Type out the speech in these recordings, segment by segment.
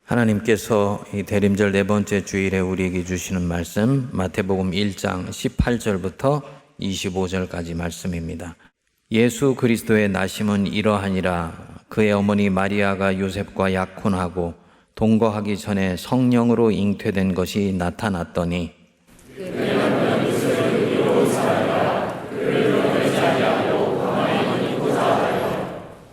하나님께서 이 대림절 네 번째 주일에 우리에게 주시는 말씀 마태복음 1장 18절부터 25절까지 말씀입니다. 예수 그리스도의 나심은 이러하니라. 그의 어머니 마리아가 요셉과 약혼하고 동거하기 전에 성령으로 잉태된 것이 나타났더니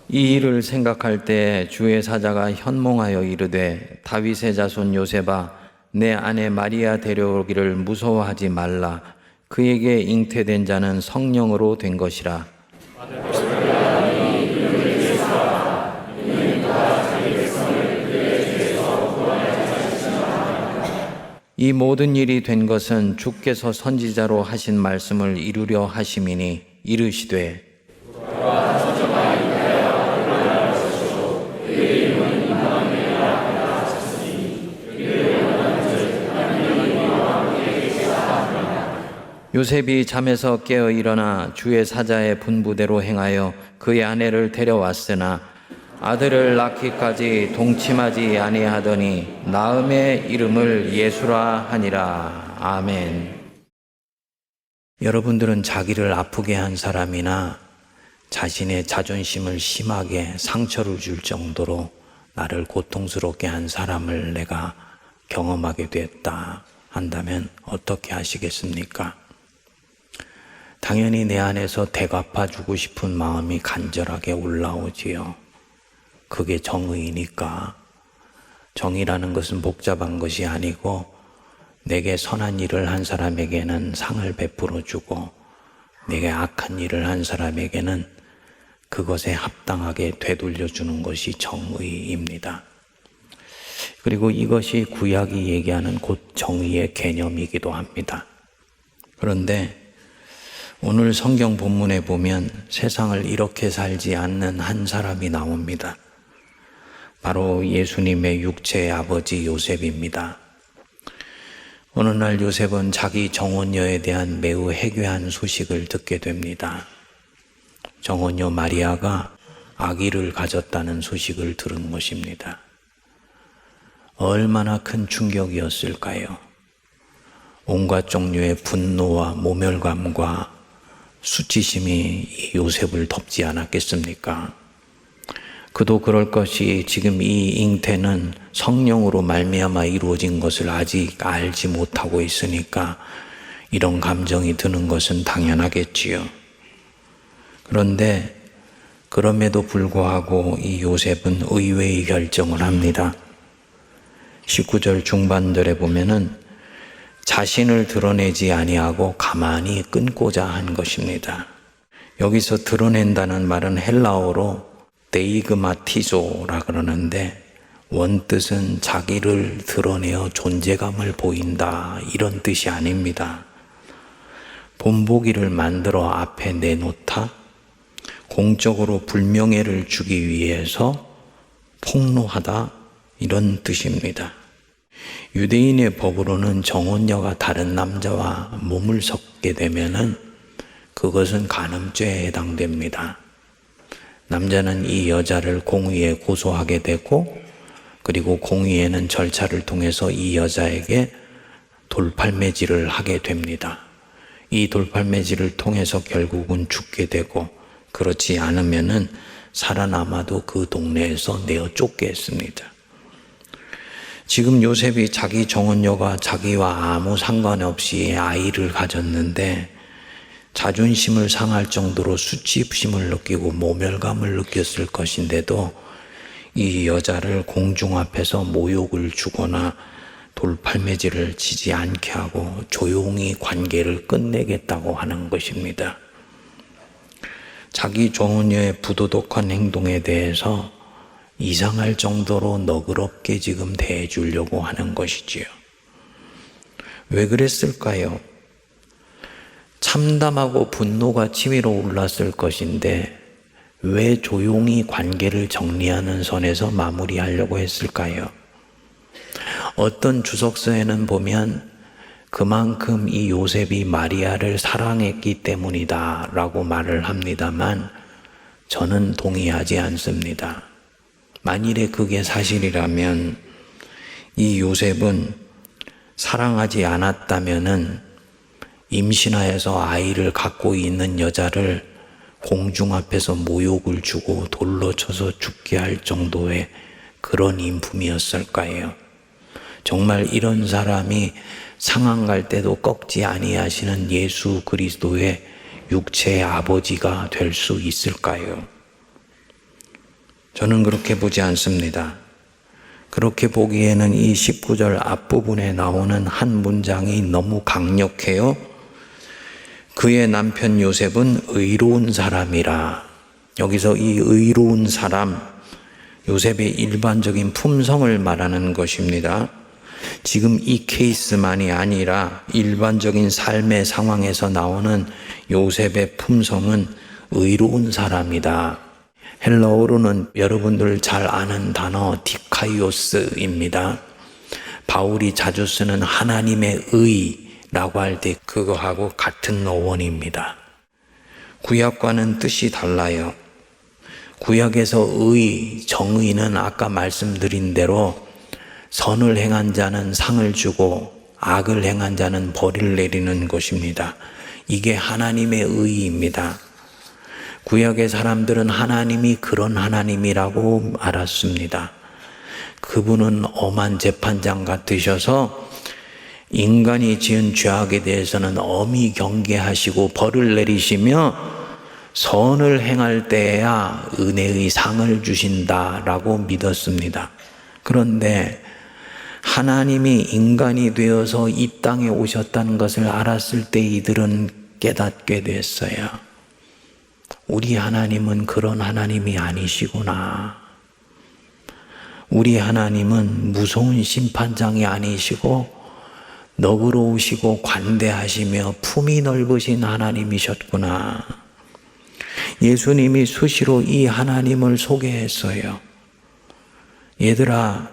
이 일을 생각할 때 주의 사자가 현몽하여 이르되 다윗의 자손 요셉아 내 아내 마리아 데려오기를 무서워하지 말라. 그에게 잉태된 자는 성령으로 된 것이라. 이 모든 일이 된 것은 주께서 선지자로 하신 말씀을 이루려 하심이니 이르시되 요셉이 잠에서 깨어 일어나 주의 사자의 분부대로 행하여 그의 아내를 데려왔으나 아들을 낳기까지 동침하지 아니하더니 나음의 이름을 예수라 하니라. 아멘. 여러분들은 자기를 아프게 한 사람이나 자신의 자존심을 심하게 상처를 줄 정도로 나를 고통스럽게 한 사람을 내가 경험하게 됐다 한다면 어떻게 하시겠습니까? 당연히 내 안에서 대갚아주고 싶은 마음이 간절하게 올라오지요. 그게 정의니까. 정의라는 것은 복잡한 것이 아니고 내게 선한 일을 한 사람에게는 상을 베풀어 주고 내게 악한 일을 한 사람에게는 그것에 합당하게 되돌려 주는 것이 정의입니다. 그리고 이것이 구약이 얘기하는 곧 정의의 개념이기도 합니다. 그런데 오늘 성경 본문에 보면 세상을 이렇게 살지 않는 한 사람이 나옵니다. 바로 예수님의 육체의 아버지 요셉입니다. 어느 날 요셉은 자기 정혼녀에 대한 매우 해괴한 소식을 듣게 됩니다. 정혼녀 마리아가 아기를 가졌다는 소식을 들은 것입니다. 얼마나 큰 충격이었을까요? 온갖 종류의 분노와 모멸감과 수치심이 요셉을 덮지 않았겠습니까? 그도 그럴 것이 지금 이 잉태는 성령으로 말미암아 이루어진 것을 아직 알지 못하고 있으니까 이런 감정이 드는 것은 당연하겠지요. 그런데 그럼에도 불구하고 이 요셉은 의외의 결정을 합니다. 19절 중반절에 보면은 자신을 드러내지 아니하고 가만히 끊고자 한 것입니다. 여기서 드러낸다는 말은 헬라어로 데이그마티조라 그러는데 원뜻은 자기를 드러내어 존재감을 보인다 이런 뜻이 아닙니다. 본보기를 만들어 앞에 내놓다, 공적으로 불명예를 주기 위해서 폭로하다 이런 뜻입니다. 유대인의 법으로는 정혼녀가 다른 남자와 몸을 섞게 되면은 그것은 간음죄에 해당됩니다. 남자는 이 여자를 공의에 고소하게 되고 그리고 공의에는 절차를 통해서 이 여자에게 돌팔매질을 하게 됩니다. 이 돌팔매질을 통해서 결국은 죽게 되고 그렇지 않으면은 살아남아도 그 동네에서 내어 쫓게 했습니다. 지금 요셉이 자기 정혼녀가 자기와 아무 상관없이 아이를 가졌는데 자존심을 상할 정도로 수치심을 느끼고 모멸감을 느꼈을 것인데도 이 여자를 공중 앞에서 모욕을 주거나 돌팔매질을 치지 않게 하고 조용히 관계를 끝내겠다고 하는 것입니다. 자기 정혼녀의 부도덕한 행동에 대해서 이상할 정도로 너그럽게 지금 대해주려고 하는 것이지요. 왜 그랬을까요? 참담하고 분노가 치밀어 올랐을 것인데 왜 조용히 관계를 정리하는 선에서 마무리하려고 했을까요? 어떤 주석서에는 보면 그만큼 이 요셉이 마리아를 사랑했기 때문이다 라고 말을 합니다만 저는 동의하지 않습니다. 만일에 그게 사실이라면 이 요셉은 사랑하지 않았다면은 임신하여서 아이를 갖고 있는 여자를 공중 앞에서 모욕을 주고 돌로 쳐서 죽게 할 정도의 그런 인품이었을까요? 정말 이런 사람이 상한 갈 때도 꺾지 아니하시는 예수 그리스도의 육체의 아버지가 될 수 있을까요? 저는 그렇게 보지 않습니다. 그렇게 보기에는 이 19절 앞부분에 나오는 한 문장이 너무 강력해요. 그의 남편 요셉은 의로운 사람이라. 여기서 이 의로운 사람, 요셉의 일반적인 품성을 말하는 것입니다. 지금 이 케이스만이 아니라 일반적인 삶의 상황에서 나오는 요셉의 품성은 의로운 사람이다. 헬라어로는 여러분들 잘 아는 단어 디카이오스입니다. 바울이 자주 쓰는 하나님의 의라고 할 때 그거하고 같은 어원입니다. 구약과는 뜻이 달라요. 구약에서 의, 정의는 아까 말씀드린 대로 선을 행한 자는 상을 주고 악을 행한 자는 벌을 내리는 것입니다. 이게 하나님의 의입니다. 구약의 사람들은 하나님이 그런 하나님이라고 알았습니다. 그분은 엄한 재판장 같으셔서 인간이 지은 죄악에 대해서는 엄히 경계하시고 벌을 내리시며 선을 행할 때야 은혜의 상을 주신다라고 믿었습니다. 그런데 하나님이 인간이 되어서 이 땅에 오셨다는 것을 알았을 때 이들은 깨닫게 됐어요. 우리 하나님은 그런 하나님이 아니시구나. 우리 하나님은 무서운 심판장이 아니시고 너그러우시고 관대하시며 품이 넓으신 하나님이셨구나. 예수님이 수시로 이 하나님을 소개했어요. 얘들아,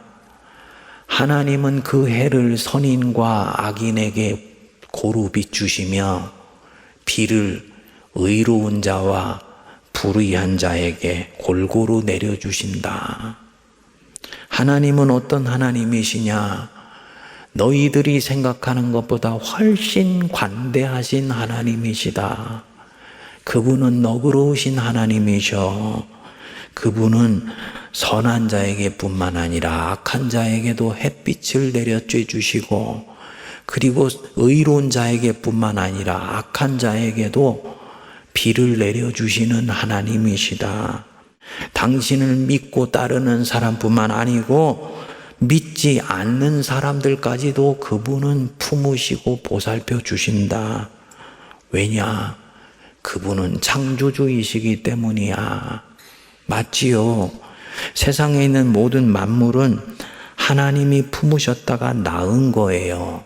하나님은 그 해를 선인과 악인에게 고루 비추시며 비를 의로운 자와 불의한 자에게 골고루 내려주신다. 하나님은 어떤 하나님이시냐? 너희들이 생각하는 것보다 훨씬 관대하신 하나님이시다. 그분은 너그러우신 하나님이셔. 그분은 선한 자에게 뿐만 아니라 악한 자에게도 햇빛을 내려쬐 주시고, 그리고 의로운 자에게 뿐만 아니라 악한 자에게도 비를 내려주시는 하나님이시다. 당신을 믿고 따르는 사람뿐만 아니고 믿지 않는 사람들까지도 그분은 품으시고 보살펴 주신다. 왜냐? 그분은 창조주이시기 때문이야. 맞지요? 세상에 있는 모든 만물은 하나님이 품으셨다가 낳은 거예요.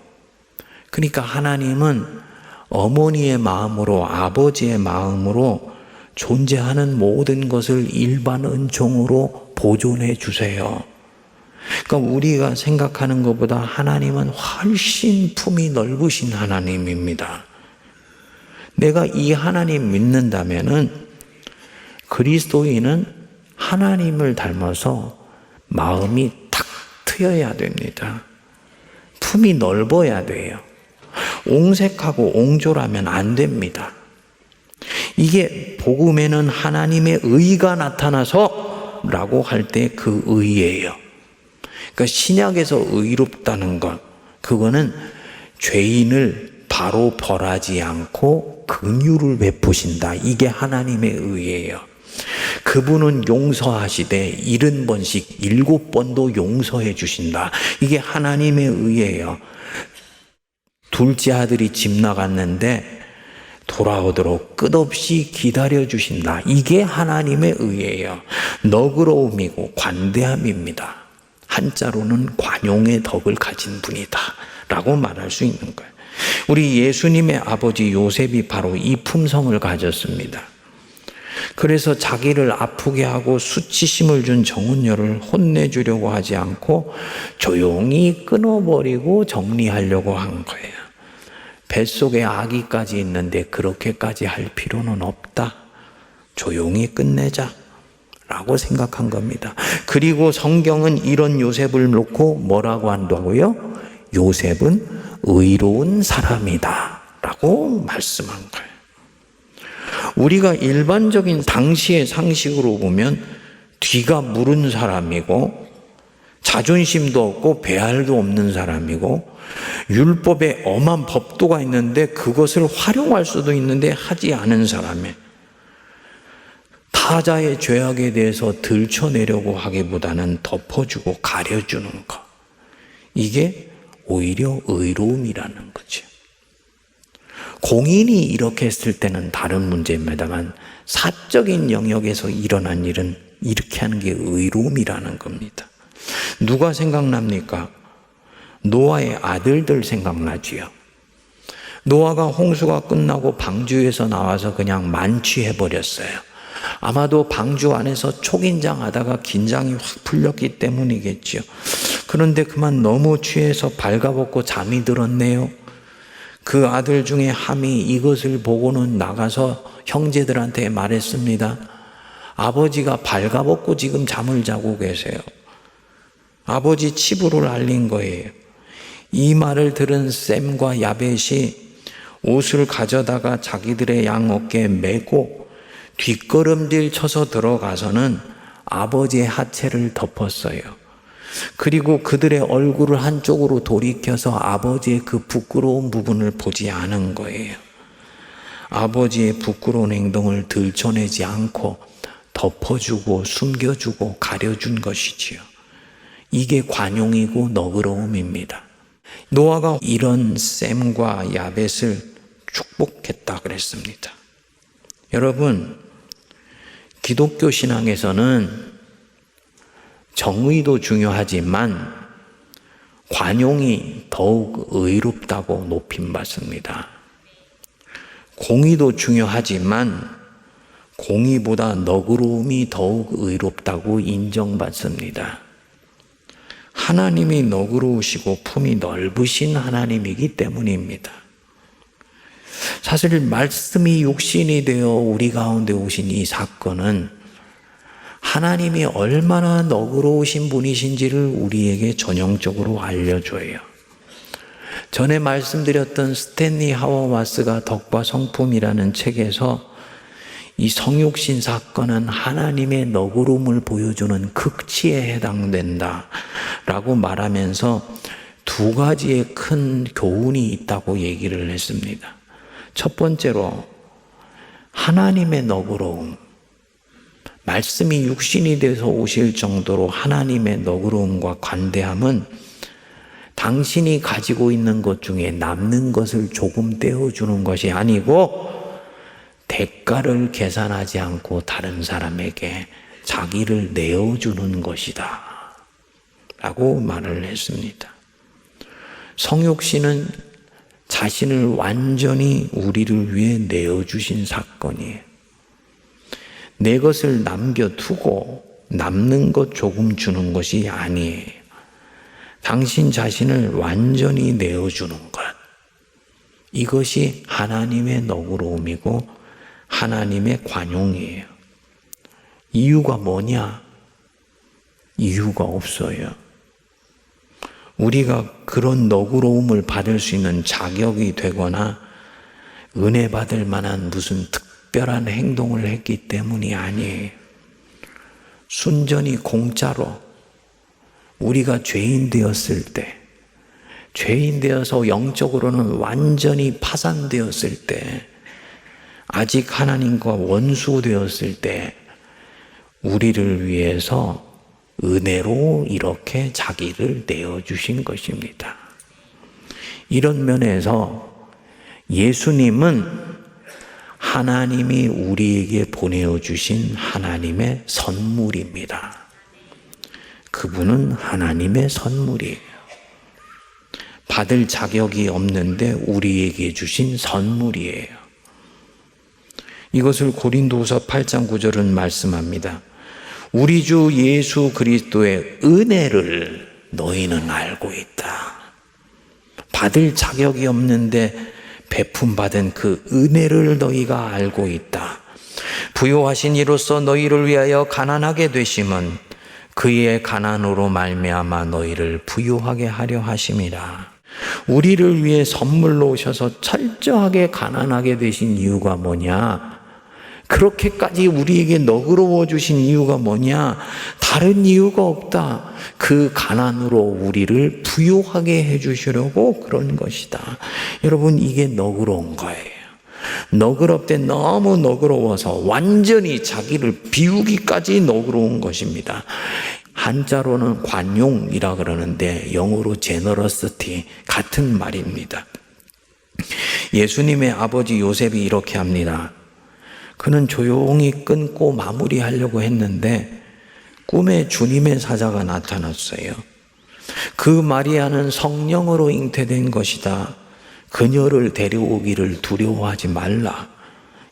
그러니까 하나님은 어머니의 마음으로, 아버지의 마음으로 존재하는 모든 것을 일반 은총으로 보존해 주세요. 그러니까 우리가 생각하는 것보다 하나님은 훨씬 품이 넓으신 하나님입니다. 내가 이 하나님 믿는다면은 그리스도인은 하나님을 닮아서 마음이 탁 트여야 됩니다. 품이 넓어야 돼요. 옹색하고 옹졸하면 안 됩니다. 이게 복음에는 하나님의 의가 나타나서 라고 할 때 그 의예요. 그러니까 신약에서 의롭다는 것, 그거는 죄인을 바로 벌하지 않고 긍휼을 베푸신다. 이게 하나님의 의예요. 그분은 용서하시되 70번씩 7번도 용서해 주신다. 이게 하나님의 의예요. 둘째 아들이 집 나갔는데 돌아오도록 끝없이 기다려 주신다. 이게 하나님의 의예요. 너그러움이고 관대함입니다. 한자로는 관용의 덕을 가진 분이다 라고 말할 수 있는 거예요. 우리 예수님의 아버지 요셉이 바로 이 품성을 가졌습니다. 그래서 자기를 아프게 하고 수치심을 준 정은녀를 혼내주려고 하지 않고 조용히 끊어버리고 정리하려고 한 거예요. 뱃속에 아기까지 있는데 그렇게까지 할 필요는 없다. 조용히 끝내자 라고 생각한 겁니다. 그리고 성경은 이런 요셉을 놓고 뭐라고 한다고요? 요셉은 의로운 사람이다 라고 말씀한 거예요. 우리가 일반적인 당시의 상식으로 보면 뒤가 무른 사람이고 자존심도 없고 배알도 없는 사람이고 율법에 엄한 법도가 있는데 그것을 활용할 수도 있는데 하지 않은 사람이에요. 타자의 죄악에 대해서 들춰내려고 하기보다는 덮어주고 가려주는 것. 이게 오히려 의로움이라는 거죠. 공인이 이렇게 했을 때는 다른 문제입니다만 사적인 영역에서 일어난 일은 이렇게 하는 게 의로움이라는 겁니다. 누가 생각납니까? 노아의 아들들 생각나지요. 노아가 홍수가 끝나고 방주에서 나와서 그냥 만취해버렸어요. 아마도 방주 안에서 초긴장하다가 긴장이 확 풀렸기 때문이겠죠. 그런데 그만 너무 취해서 발가벗고 잠이 들었네요. 그 아들 중에 함이 이것을 보고는 나가서 형제들한테 말했습니다. 아버지가 발가벗고 지금 잠을 자고 계세요. 아버지 치부를 알린 거예요. 이 말을 들은 셈과 야벳이 옷을 가져다가 자기들의 양 어깨에 메고 뒷걸음질 쳐서 들어가서는 아버지의 하체를 덮었어요. 그리고 그들의 얼굴을 한쪽으로 돌이켜서 아버지의 그 부끄러운 부분을 보지 않은 거예요. 아버지의 부끄러운 행동을 들춰내지 않고 덮어주고 숨겨주고 가려준 것이지요. 이게 관용이고 너그러움입니다. 노아가 이런 셈과 야벳을 축복했다 그랬습니다. 여러분, 기독교 신앙에서는 정의도 중요하지만 관용이 더욱 의롭다고 높임받습니다. 공의도 중요하지만 공의보다 너그러움이 더욱 의롭다고 인정받습니다. 하나님이 너그러우시고 품이 넓으신 하나님이기 때문입니다. 사실 말씀이 육신이 되어 우리 가운데 오신 이 사건은 하나님이 얼마나 너그러우신 분이신지를 우리에게 전형적으로 알려줘요. 전에 말씀드렸던 스탠리 하워마스가 덕과 성품이라는 책에서 이 성육신 사건은 하나님의 너그러움을 보여주는 극치에 해당된다 라고 말하면서 두 가지의 큰 교훈이 있다고 얘기를 했습니다. 첫 번째로 하나님의 너그러움, 말씀이 육신이 돼서 오실 정도로 하나님의 너그러움과 관대함은 당신이 가지고 있는 것 중에 남는 것을 조금 떼어주는 것이 아니고 대가를 계산하지 않고 다른 사람에게 자기를 내어주는 것이다 라고 말을 했습니다. 성육신은 자신을 완전히 우리를 위해 내어주신 사건이에요. 내 것을 남겨두고 남는 것 조금 주는 것이 아니에요. 당신 자신을 완전히 내어주는 것. 이것이 하나님의 너그러움이고 하나님의 관용이에요. 이유가 뭐냐? 이유가 없어요. 우리가 그런 너그러움을 받을 수 있는 자격이 되거나 은혜 받을 만한 무슨 특별한 행동을 했기 때문이 아니에요. 순전히 공짜로 우리가 죄인 되었을 때, 죄인 되어서 영적으로는 완전히 파산되었을 때, 아직 하나님과 원수 되었을 때 우리를 위해서 은혜로 이렇게 자기를 내어주신 것입니다. 이런 면에서 예수님은 하나님이 우리에게 보내주신 하나님의 선물입니다. 그분은 하나님의 선물이에요. 받을 자격이 없는데 우리에게 주신 선물이에요. 이것을 고린도후서 8장 9절은 말씀합니다. 우리 주 예수 그리스도의 은혜를 너희는 알고 있다. 받을 자격이 없는데 베품받은 그 은혜를 너희가 알고 있다. 부요하신 이로써 너희를 위하여 가난하게 되심은 그의 가난으로 말미암아 너희를 부요하게 하려 하심이라. 우리를 위해 선물로 오셔서 철저하게 가난하게 되신 이유가 뭐냐? 그렇게까지 우리에게 너그러워 주신 이유가 뭐냐? 다른 이유가 없다. 그 가난으로 우리를 부요하게 해주시려고 그런 것이다. 여러분, 이게 너그러운 거예요. 너그럽대 너무 너그러워서 완전히 자기를 비우기까지 너그러운 것입니다. 한자로는 관용이라 그러는데 영어로 제너러시티 같은 말입니다. 예수님의 아버지 요셉이 이렇게 합니다. 그는 조용히 끊고 마무리하려고 했는데 꿈에 주님의 사자가 나타났어요. 그 마리아는 성령으로 잉태된 것이다. 그녀를 데려오기를 두려워하지 말라.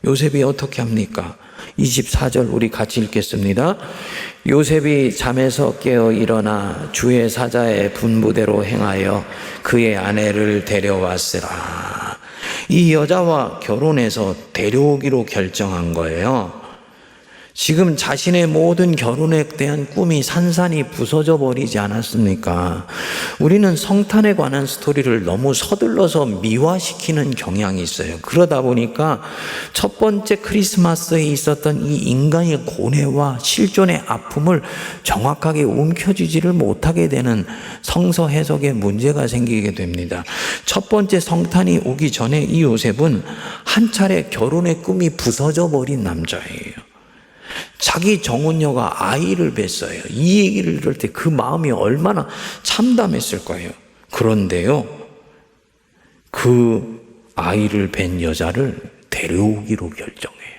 요셉이 어떻게 합니까? 24절 우리 같이 읽겠습니다. 요셉이 잠에서 깨어 일어나 주의 사자의 분부대로 행하여 그의 아내를 데려왔으라. 이 여자와 결혼해서 데려오기로 결정한 거예요. 지금 자신의 모든 결혼에 대한 꿈이 산산이 부서져 버리지 않았습니까? 우리는 성탄에 관한 스토리를 너무 서둘러서 미화시키는 경향이 있어요. 그러다 보니까 첫 번째 크리스마스에 있었던 이 인간의 고뇌와 실존의 아픔을 정확하게 움켜쥐지를 못하게 되는 성서 해석에 문제가 생기게 됩니다. 첫 번째 성탄이 오기 전에 이 요셉은 한 차례 결혼의 꿈이 부서져 버린 남자예요. 자기 정혼녀가 아이를 뵀어요. 이 얘기를 들을 때 그 마음이 얼마나 참담했을 거예요. 그런데요, 그 아이를 뵌 여자를 데려오기로 결정해요.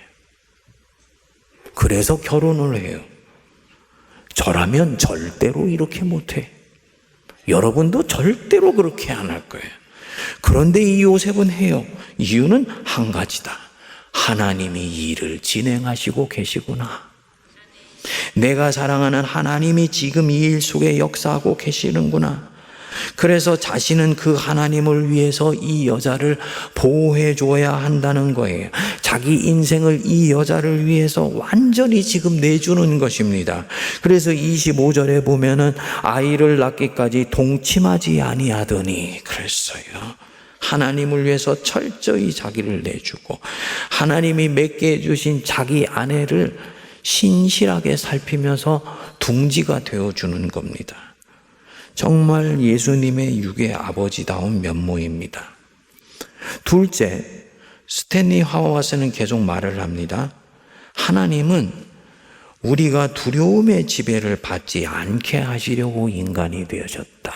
그래서 결혼을 해요. 저라면 절대로 이렇게 못해. 여러분도 절대로 그렇게 안 할 거예요. 그런데 이 요셉은 해요. 이유는 한 가지다. 하나님이 이 일을 진행하시고 계시구나. 내가 사랑하는 하나님이 지금 이 일 속에 역사하고 계시는구나. 그래서 자신은 그 하나님을 위해서 이 여자를 보호해 줘야 한다는 거예요. 자기 인생을 이 여자를 위해서 완전히 지금 내주는 것입니다. 그래서 25절에 보면은 아이를 낳기까지 동침하지 아니하더니 그랬어요. 하나님을 위해서 철저히 자기를 내주고 하나님이 맺게 해주신 자기 아내를 신실하게 살피면서 둥지가 되어주는 겁니다. 정말 예수님의 육의 아버지다운 면모입니다. 둘째, 스탠리 하워스는 계속 말을 합니다. 하나님은 우리가 두려움의 지배를 받지 않게 하시려고 인간이 되어졌다.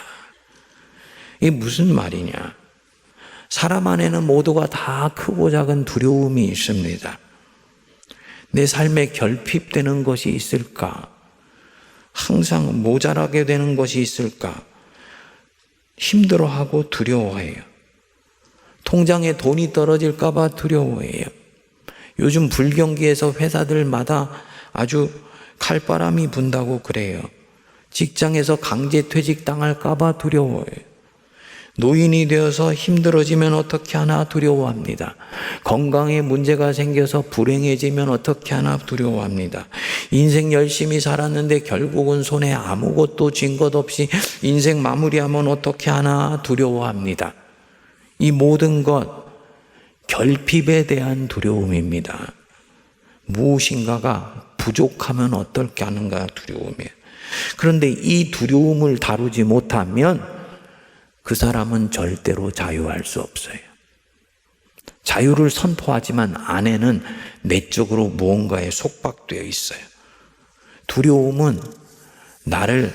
이게 무슨 말이냐? 사람 안에는 모두가 다 크고 작은 두려움이 있습니다. 내 삶에 결핍되는 것이 있을까? 항상 모자라게 되는 것이 있을까? 힘들어하고 두려워해요. 통장에 돈이 떨어질까 봐 두려워해요. 요즘 불경기에서 회사들마다 아주 칼바람이 분다고 그래요. 직장에서 강제 퇴직 당할까 봐 두려워해요. 노인이 되어서 힘들어지면 어떻게 하나 두려워합니다. 건강에 문제가 생겨서 불행해지면 어떻게 하나 두려워합니다. 인생 열심히 살았는데 결국은 손에 아무것도 쥔 것 없이 인생 마무리하면 어떻게 하나 두려워합니다. 이 모든 것 결핍에 대한 두려움입니다. 무엇인가가 부족하면 어떨까 하는가 두려움이에요. 그런데 이 두려움을 다루지 못하면 그 사람은 절대로 자유할 수 없어요. 자유를 선포하지만 안에는 내적으로 무언가에 속박되어 있어요. 두려움은 나를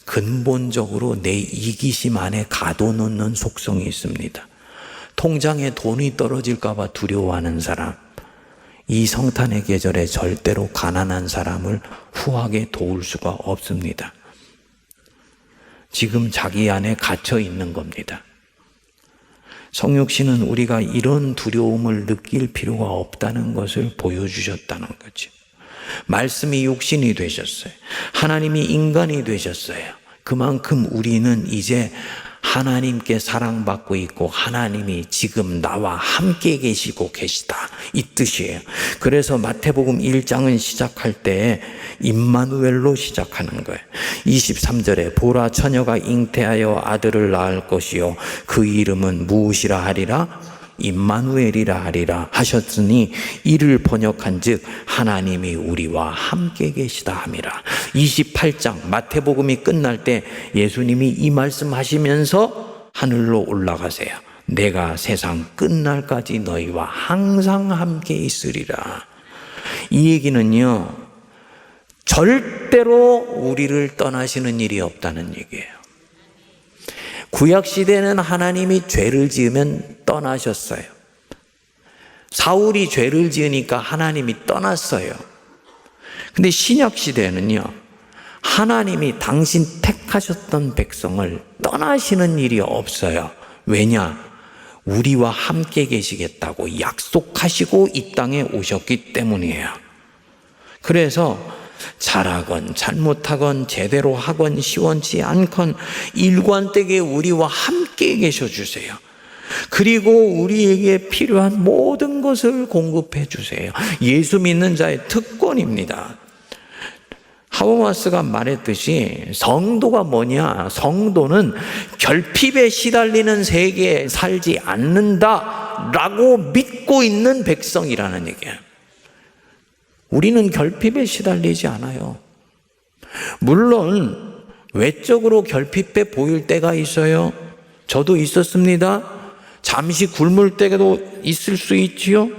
근본적으로 내 이기심 안에 가둬놓는 속성이 있습니다. 통장에 돈이 떨어질까 봐 두려워하는 사람, 이 성탄의 계절에 절대로 가난한 사람을 후하게 도울 수가 없습니다. 지금 자기 안에 갇혀 있는 겁니다. 성육신은 우리가 이런 두려움을 느낄 필요가 없다는 것을 보여주셨다는 거죠. 말씀이 육신이 되셨어요. 하나님이 인간이 되셨어요. 그만큼 우리는 이제 하나님께 사랑받고 있고 하나님이 지금 나와 함께 계시고 계시다, 이 뜻이에요. 그래서 마태복음 1장은 시작할 때 임마누엘로 시작하는 거예요. 23절에 보라, 처녀가 잉태하여 아들을 낳을 것이요 그 이름은 무엇이라 하리라? 임마누엘이라 하리라 하셨으니 이를 번역한 즉 하나님이 우리와 함께 계시다 함이라. 28장 마태복음이 끝날 때 예수님이 이 말씀하시면서 하늘로 올라가세요. 내가 세상 끝날까지 너희와 항상 함께 있으리라. 이 얘기는요, 절대로 우리를 떠나시는 일이 없다는 얘기예요. 구약시대는 하나님이 죄를 지으면 떠나셨어요. 사울이 죄를 지으니까 하나님이 떠났어요. 근데 신약시대는요, 하나님이 당신 택하셨던 백성을 떠나시는 일이 없어요. 왜냐? 우리와 함께 계시겠다고 약속하시고 이 땅에 오셨기 때문이에요. 그래서 잘하건 잘못하건 제대로 하건 시원치 않건 일관되게 우리와 함께 계셔 주세요. 그리고 우리에게 필요한 모든 것을 공급해 주세요. 예수 믿는 자의 특권입니다. 하버마스가 말했듯이 성도가 뭐냐? 성도는 결핍에 시달리는 세계에 살지 않는다라고 믿고 있는 백성이라는 얘기예요. 우리는 결핍에 시달리지 않아요. 물론 외적으로 결핍해 보일 때가 있어요. 저도 있었습니다. 잠시 굶을 때도 있을 수 있지요.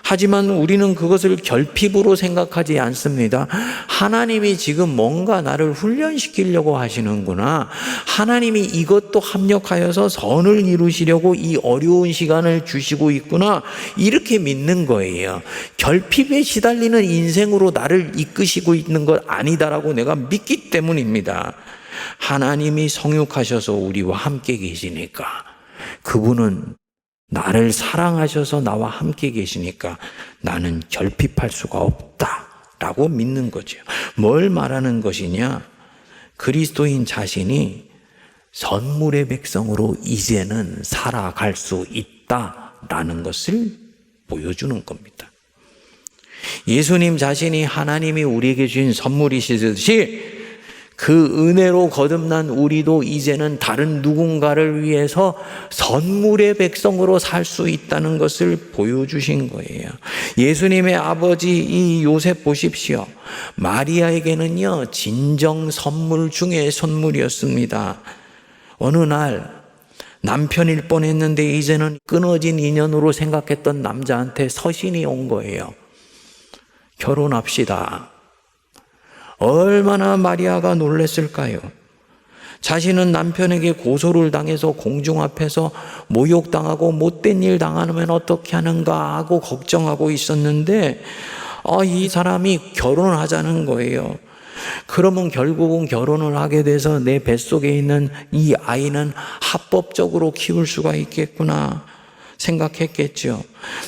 하지만 우리는 그것을 결핍으로 생각하지 않습니다. 하나님이 지금 뭔가 나를 훈련시키려고 하시는구나. 하나님이 이것도 합력하여서 선을 이루시려고 이 어려운 시간을 주시고 있구나. 이렇게 믿는 거예요. 결핍에 시달리는 인생으로 나를 이끄시고 있는 것 아니다라고 내가 믿기 때문입니다. 하나님이 성육하셔서 우리와 함께 계시니까, 그분은 나를 사랑하셔서 나와 함께 계시니까 나는 결핍할 수가 없다라고 믿는 거죠. 뭘 말하는 것이냐? 그리스도인 자신이 선물의 백성으로 이제는 살아갈 수 있다라는 것을 보여주는 겁니다. 예수님 자신이 하나님이 우리에게 주신 선물이시듯이 그 은혜로 거듭난 우리도 이제는 다른 누군가를 위해서 선물의 백성으로 살 수 있다는 것을 보여주신 거예요. 예수님의 아버지 이 요셉 보십시오. 마리아에게는요, 진정 선물 중에 선물이었습니다. 어느 날 남편일 뻔했는데 이제는 끊어진 인연으로 생각했던 남자한테 서신이 온 거예요. 결혼합시다. 얼마나 마리아가 놀랐을까요? 자신은 남편에게 고소를 당해서 공중 앞에서 모욕당하고 못된 일 당하면 어떻게 하는가 하고 걱정하고 있었는데 이 사람이 결혼하자는 거예요. 그러면 결국은 결혼을 하게 돼서 내 뱃속에 있는 이 아이는 합법적으로 키울 수가 있겠구나 생각했겠죠.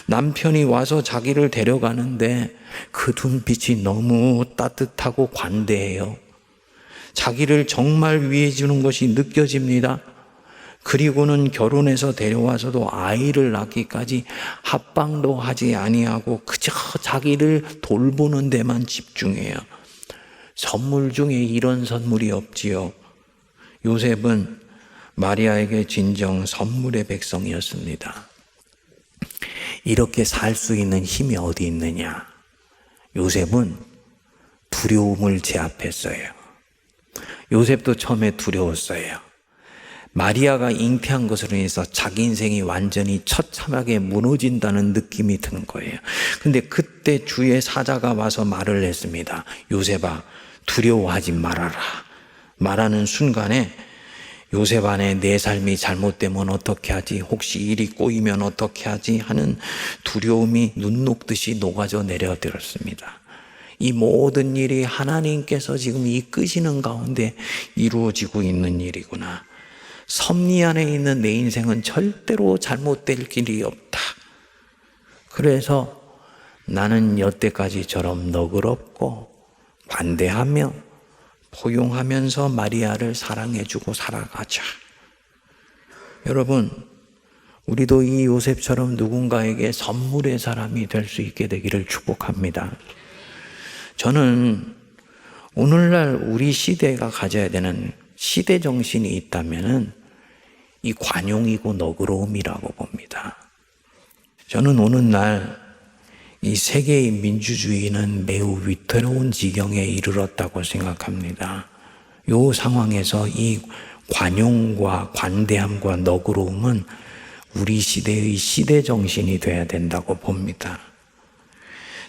남편이 와서 자기를 데려가는데 그 눈빛이 너무 따뜻하고 관대해요. 자기를 정말 위해 주는 것이 느껴집니다. 그리고는 결혼해서 데려와서도 아이를 낳기까지 합방도 하지 아니하고 그저 자기를 돌보는 데만 집중해요. 선물 중에 이런 선물이 없지요. 요셉은 마리아에게 진정 선물의 백성이었습니다. 이렇게 살 수 있는 힘이 어디 있느냐? 요셉은 두려움을 제압했어요. 요셉도 처음에 두려웠어요. 마리아가 잉태한 것으로 인해서 자기 인생이 완전히 처참하게 무너진다는 느낌이 드는 거예요. 근데 그때 주의 사자가 와서 말을 했습니다. 요셉아, 두려워하지 말아라. 말하는 순간에 요셉 안에 내 삶이 잘못되면 어떻게 하지? 혹시 일이 꼬이면 어떻게 하지? 하는 두려움이 눈 녹듯이 녹아져 내려들었습니다. 이 모든 일이 하나님께서 지금 이끄시는 가운데 이루어지고 있는 일이구나. 섭리 안에 있는 내 인생은 절대로 잘못될 길이 없다. 그래서 나는 여태까지처럼 너그럽고 관대하며 포용하면서 마리아를 사랑해주고 살아가자. 여러분, 우리도 이 요셉처럼 누군가에게 선물의 사람이 될 수 있게 되기를 축복합니다. 저는 오늘날 우리 시대가 가져야 되는 시대 정신이 있다면은 이 관용이고 너그러움이라고 봅니다. 저는 오늘날 이 세계의 민주주의는 매우 위태로운 지경에 이르렀다고 생각합니다. 이 상황에서 이 관용과 관대함과 너그러움은 우리 시대의 시대 정신이 되어야 된다고 봅니다.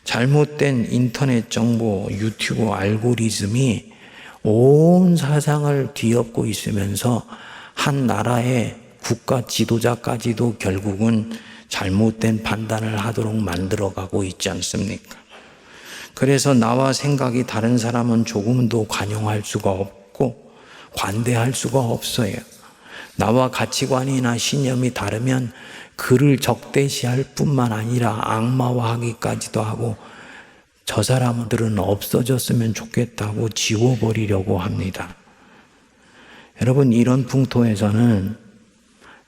잘못된 인터넷 정보, 유튜브 알고리즘이 온 사상을 뒤엎고 있으면서 한 나라의 국가 지도자까지도 결국은 잘못된 판단을 하도록 만들어가고 있지 않습니까? 그래서 나와 생각이 다른 사람은 조금도 관용할 수가 없고 관대할 수가 없어요. 나와 가치관이나 신념이 다르면 그를 적대시할 뿐만 아니라 악마화하기까지도 하고 저 사람들은 없어졌으면 좋겠다고 지워버리려고 합니다. 여러분, 이런 풍토에서는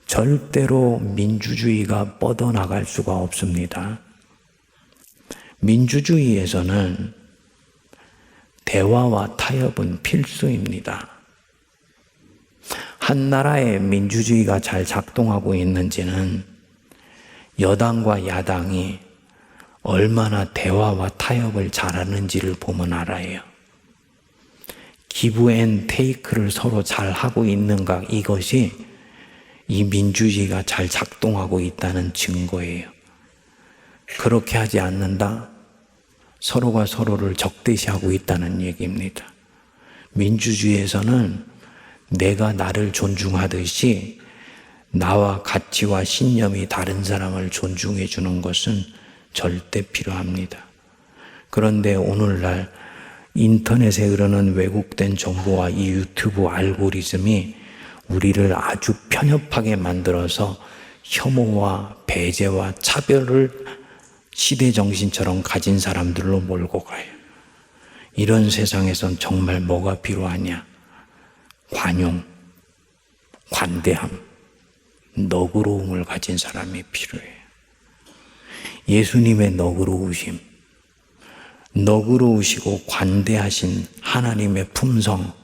절대로 민주주의가 뻗어나갈 수가 없습니다. 민주주의에서는 대화와 타협은 필수입니다. 한 나라의 민주주의가 잘 작동하고 있는지는 여당과 야당이 얼마나 대화와 타협을 잘하는지를 보면 알아요. 기브 앤 테이크를 서로 잘 하고 있는가, 이것이 이 민주주의가 잘 작동하고 있다는 증거예요. 그렇게 하지 않는다? 서로가 서로를 적대시하고 있다는 얘기입니다. 민주주의에서는 내가 나를 존중하듯이 나와 가치와 신념이 다른 사람을 존중해 주는 것은 절대 필요합니다. 그런데 오늘날 인터넷에 흐르는 왜곡된 정보와 이 유튜브 알고리즘이 우리를 아주 편협하게 만들어서 혐오와 배제와 차별을 시대 정신처럼 가진 사람들로 몰고 가요. 이런 세상에선 정말 뭐가 필요하냐? 관용, 관대함, 너그러움을 가진 사람이 필요해요. 예수님의 너그러우심, 너그러우시고 관대하신 하나님의 품성,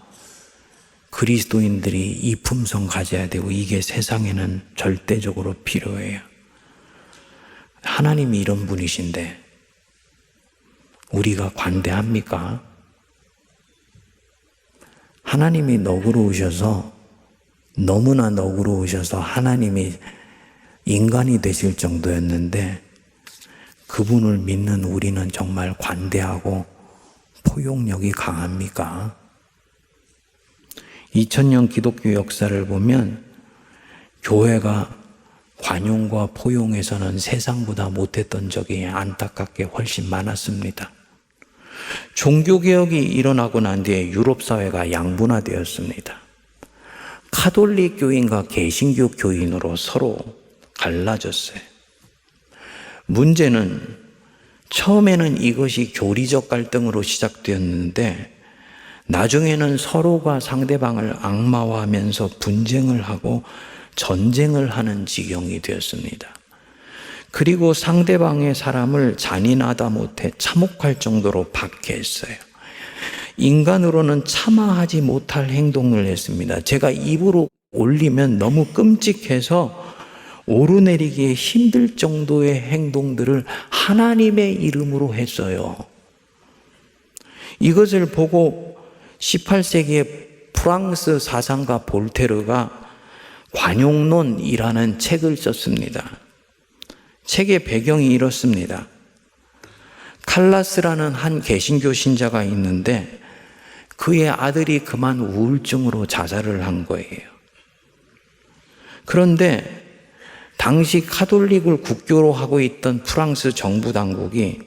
그리스도인들이 이 품성 가져야 되고 이게 세상에는 절대적으로 필요해요. 하나님이 이런 분이신데 우리가 관대합니까? 하나님이 너그러우셔서, 너무나 너그러우셔서 하나님이 인간이 되실 정도였는데 그분을 믿는 우리는 정말 관대하고 포용력이 강합니까? 2000년 기독교 역사를 보면 교회가 관용과 포용에서는 세상보다 못했던 적이 안타깝게 훨씬 많았습니다. 종교개혁이 일어나고 난 뒤에 유럽 사회가 양분화되었습니다. 카톨릭 교인과 개신교 교인으로 서로 갈라졌어요. 문제는 처음에는 이것이 교리적 갈등으로 시작되었는데 나중에는 서로가 상대방을 악마화하면서 분쟁을 하고 전쟁을 하는 지경이 되었습니다. 그리고 상대방의 사람을 잔인하다 못해 참혹할 정도로 박해했어요. 인간으로는 참아하지 못할 행동을 했습니다. 제가 입으로 올리면 너무 끔찍해서 오르내리기 힘들 정도의 행동들을 하나님의 이름으로 했어요. 이것을 보고 18세기의 프랑스 사상가 볼테르가 관용론이라는 책을 썼습니다. 책의 배경이 이렇습니다. 칼라스라는 한 개신교 신자가 있는데 그의 아들이 그만 우울증으로 자살을 한 거예요. 그런데 당시 카톨릭을 국교로 하고 있던 프랑스 정부 당국이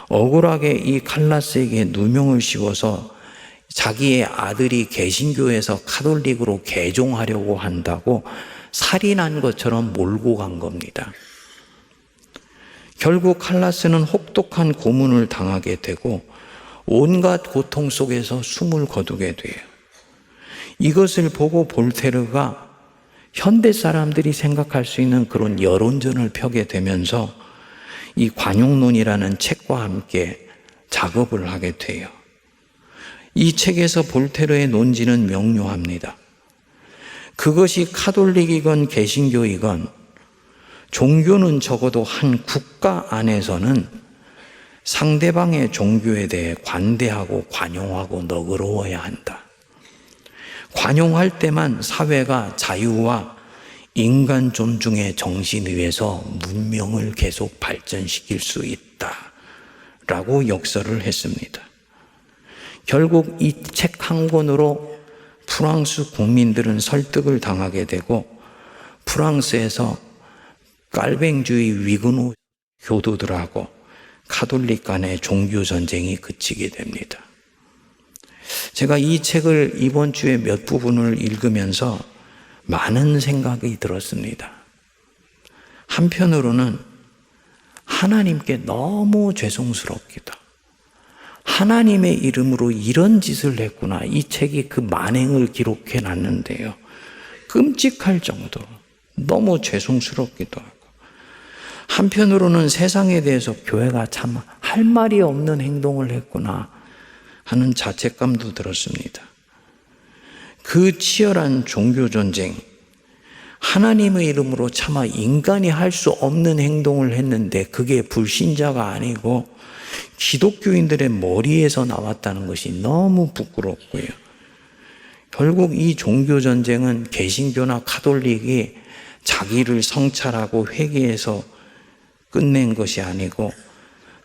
억울하게 이 칼라스에게 누명을 씌워서 자기의 아들이 개신교에서 카톨릭으로 개종하려고 한다고 살인한 것처럼 몰고 간 겁니다. 결국 칼라스는 혹독한 고문을 당하게 되고 온갖 고통 속에서 숨을 거두게 돼요. 이것을 보고 볼테르가 현대 사람들이 생각할 수 있는 그런 여론전을 펴게 되면서 이 관용론이라는 책과 함께 작업을 하게 돼요. 이 책에서 볼테르의 논지는 명료합니다. 그것이 카톨릭이건 개신교이건 종교는 적어도 한 국가 안에서는 상대방의 종교에 대해 관대하고 관용하고 너그러워야 한다. 관용할 때만 사회가 자유와 인간 존중의 정신 위에서 문명을 계속 발전시킬 수 있다라고 역설을 했습니다. 결국 이 책 한 권으로 프랑스 국민들은 설득을 당하게 되고 프랑스에서 깔뱅주의 위그노 교도들하고 카톨릭 간의 종교 전쟁이 그치게 됩니다. 제가 이 책을 이번 주에 몇 부분을 읽으면서 많은 생각이 들었습니다. 한편으로는 하나님께 너무 죄송스럽기도, 하나님의 이름으로 이런 짓을 했구나. 이 책이 그 만행을 기록해 놨는데요. 끔찍할 정도로 너무 죄송스럽기도 하고, 한편으로는 세상에 대해서 교회가 참 할 말이 없는 행동을 했구나 하는 자책감도 들었습니다. 그 치열한 종교 전쟁, 하나님의 이름으로 차마 인간이 할 수 없는 행동을 했는데 그게 불신자가 아니고 기독교인들의 머리에서 나왔다는 것이 너무 부끄럽고요. 결국 이 종교 전쟁은 개신교나 카톨릭이 자기를 성찰하고 회개해서 끝낸 것이 아니고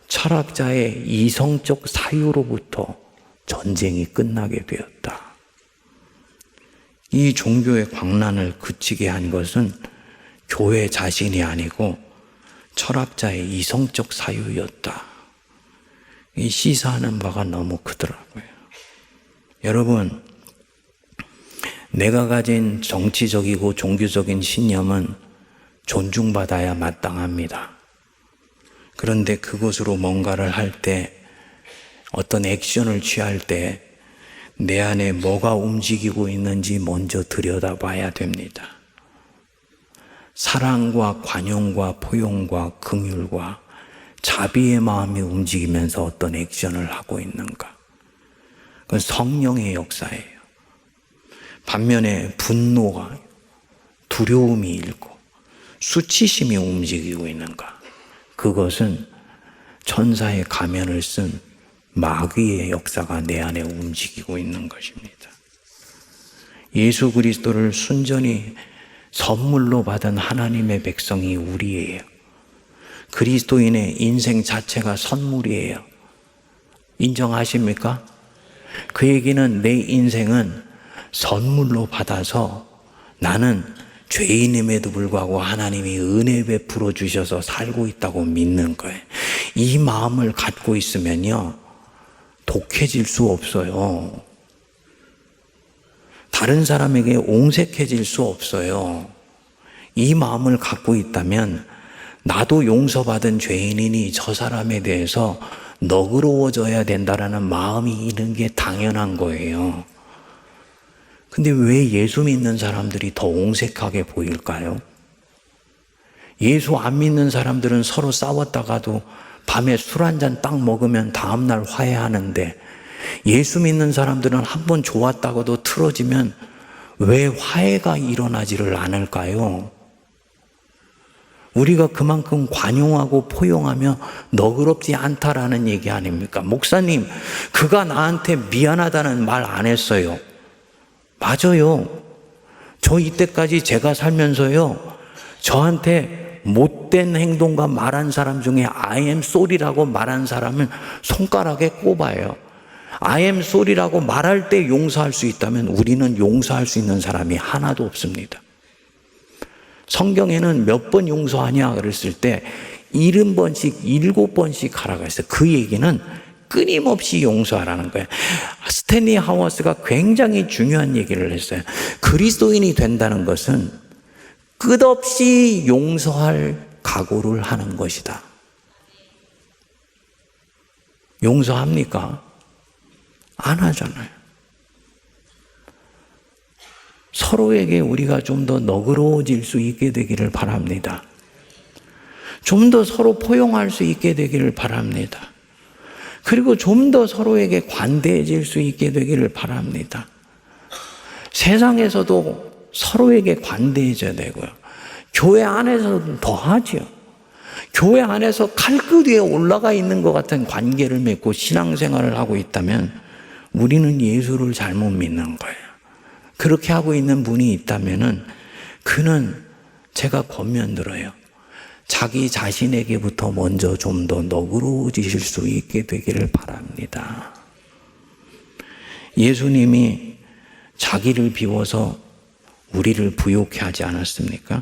철학자의 이성적 사유로부터 전쟁이 끝나게 되었다. 이 종교의 광란을 그치게 한 것은 교회 자신이 아니고 철학자의 이성적 사유였다. 이 시사하는 바가 너무 크더라고요. 여러분, 내가 가진 정치적이고 종교적인 신념은 존중받아야 마땅합니다. 그런데 그것으로 뭔가를 할 때, 어떤 액션을 취할 때 내 안에 뭐가 움직이고 있는지 먼저 들여다봐야 됩니다. 사랑과 관용과 포용과 긍휼과 자비의 마음이 움직이면서 어떤 액션을 하고 있는가? 그건 성령의 역사예요. 반면에 분노가, 두려움이 일고 수치심이 움직이고 있는가? 그것은 천사의 가면을 쓴 마귀의 역사가 내 안에 움직이고 있는 것입니다. 예수 그리스도를 순전히 선물로 받은 하나님의 백성이 우리예요. 그리스도인의 인생 자체가 선물이에요. 인정하십니까? 그 얘기는 내 인생은 선물로 받아서 나는 죄인임에도 불구하고 하나님이 은혜 베풀어 주셔서 살고 있다고 믿는 거예요. 이 마음을 갖고 있으면요, 독해질 수 없어요. 다른 사람에게 옹색해질 수 없어요. 이 마음을 갖고 있다면 나도 용서받은 죄인이니 저 사람에 대해서 너그러워져야 된다라는 마음이 있는 게 당연한 거예요. 근데 왜 예수 믿는 사람들이 더 옹색하게 보일까요? 예수 안 믿는 사람들은 서로 싸웠다가도 밤에 술 한 잔 딱 먹으면 다음날 화해하는데, 예수 믿는 사람들은 한 번 좋았다고도 틀어지면 왜 화해가 일어나지를 않을까요? 우리가 그만큼 관용하고 포용하며 너그럽지 않다라는 얘기 아닙니까? 목사님, 그가 나한테 미안하다는 말 안 했어요. 맞아요. 저 이때까지 제가 살면서요, 저한테 못된 행동과 말한 사람 중에 I am sorry라고 말한 사람은 손가락에 꼽아요. I am sorry라고 말할 때 용서할 수 있다면 우리는 용서할 수 있는 사람이 하나도 없습니다. 성경에는 몇 번 용서하냐 그랬을 때 70번씩 7번씩 하라고 했어요. 그 얘기는 끊임없이 용서하라는 거예요. 스탠리 하워스가 굉장히 중요한 얘기를 했어요. 그리스도인이 된다는 것은 끝없이 용서할 각오를 하는 것이다. 용서합니까? 안 하잖아요. 서로에게 우리가 좀 더 너그러워질 수 있게 되기를 바랍니다. 좀 더 서로 포용할 수 있게 되기를 바랍니다. 그리고 좀 더 서로에게 관대해질 수 있게 되기를 바랍니다. 세상에서도 서로에게 관대해져야 되고요. 교회 안에서도 더 하죠. 교회 안에서 칼끝 위에 올라가 있는 것 같은 관계를 맺고 신앙생활을 하고 있다면 우리는 예수를 잘못 믿는 거예요. 그렇게 하고 있는 분이 있다면 그는 제가 권면 들어요. 자기 자신에게부터 먼저 좀 더 너그러워지실 수 있게 되기를 바랍니다. 예수님이 자기를 비워서 우리를 부욕해 하지 않았습니까?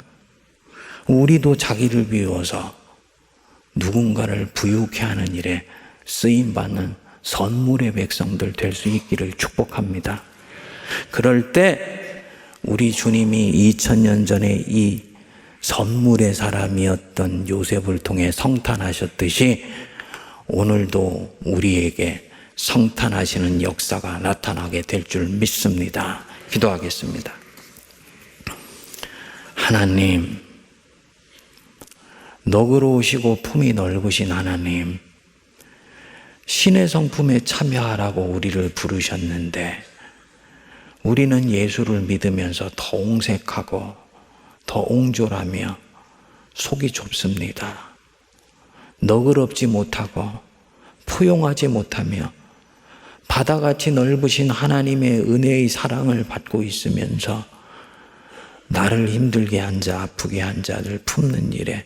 우리도 자기를 비워서 누군가를 부욕해 하는 일에 쓰임받는 선물의 백성들 될 수 있기를 축복합니다. 그럴 때 우리 주님이 2000년 전에 이 선물의 사람이었던 요셉을 통해 성탄하셨듯이 오늘도 우리에게 성탄하시는 역사가 나타나게 될 줄 믿습니다. 기도하겠습니다. 하나님, 너그러우시고 품이 넓으신 하나님, 신의 성품에 참여하라고 우리를 부르셨는데 우리는 예수를 믿으면서 더 옹색하고 더 옹졸하며 속이 좁습니다. 너그럽지 못하고 포용하지 못하며 바다같이 넓으신 하나님의 은혜의 사랑을 받고 있으면서 나를 힘들게 한 자, 아프게 한 자를 품는 일에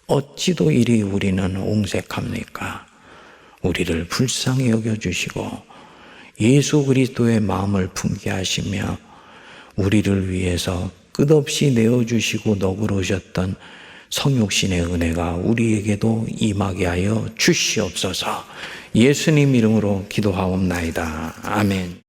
어찌도 이리 우리는 옹색합니까? 우리를 불쌍히 여겨주시고 예수 그리스도의 마음을 품게 하시며 우리를 위해서 끝없이 내어주시고 너그러우셨던 성육신의 은혜가 우리에게도 임하게 하여 주시옵소서. 예수님 이름으로 기도하옵나이다. 아멘.